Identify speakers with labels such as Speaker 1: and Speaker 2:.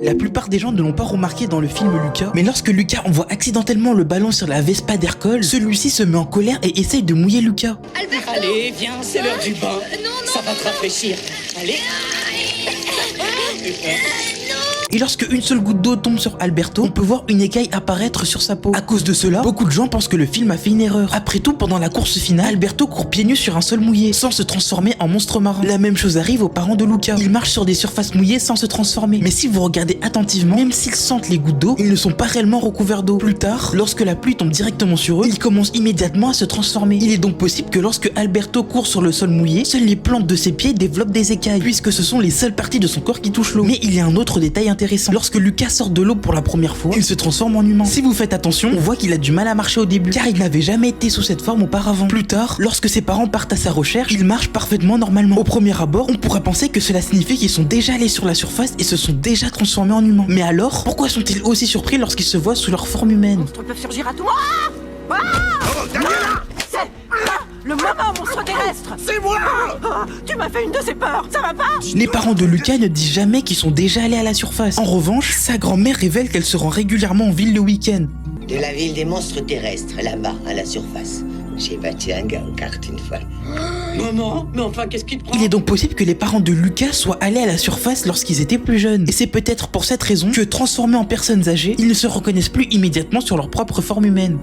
Speaker 1: La plupart des gens ne l'ont pas remarqué dans le film Lucas, mais lorsque Lucas envoie accidentellement le ballon sur la Vespa d'Hercule, celui-ci se met en colère et essaye de mouiller Lucas.
Speaker 2: Alberto! Allez, viens, c'est l'heure du bain. Ça va te rafraîchir. Allez.
Speaker 1: Et lorsque une seule goutte d'eau tombe sur Alberto, on peut voir une écaille apparaître sur sa peau. À cause de cela, beaucoup de gens pensent que le film a fait une erreur. Après tout, pendant la course finale, Alberto court pieds nus sur un sol mouillé, sans se transformer en monstre marin. La même chose arrive aux parents de Luca. Ils marchent sur des surfaces mouillées sans se transformer. Mais si vous regardez attentivement, même s'ils sentent les gouttes d'eau, ils ne sont pas réellement recouverts d'eau. Plus tard, lorsque la pluie tombe directement sur eux, ils commencent immédiatement à se transformer. Il est donc possible que lorsque Alberto court sur le sol mouillé, seules les plantes de ses pieds développent des écailles, puisque ce sont les seules parties de son corps qui touchent l'eau. Mais il y a un autre détail intéressant. Lorsque Lucas sort de l'eau pour la première fois, il se transforme en humain. Si vous faites attention, on voit qu'il a du mal à marcher au début, car il n'avait jamais été sous cette forme auparavant. Plus tard, lorsque ses parents partent à sa recherche, il marche parfaitement normalement. Au premier abord, on pourrait penser que cela signifie qu'ils sont déjà allés sur la surface et se sont déjà transformés en humains. Mais alors, pourquoi sont-ils aussi surpris lorsqu'ils se voient sous leur forme humaine?
Speaker 3: Les monstres peuvent surgir à toi. C'est le moment, monstre terrestre.
Speaker 4: C'est moi!
Speaker 3: Tu m'as fait une de ces peurs, ça va pas?
Speaker 1: Les parents de Lucas ne disent jamais qu'ils sont déjà allés à la surface. En revanche, sa grand-mère révèle qu'elle se rend régulièrement en ville le week-end.
Speaker 5: De la ville des monstres terrestres, là-bas, à la surface. J'ai battu un gars aux cartes une fois.
Speaker 2: Maman, mais enfin, qu'est-ce qui te prend?
Speaker 1: Il est donc possible que les parents de Lucas soient allés à la surface lorsqu'ils étaient plus jeunes. Et c'est peut-être pour cette raison que, transformés en personnes âgées, ils ne se reconnaissent plus immédiatement sur leur propre forme humaine.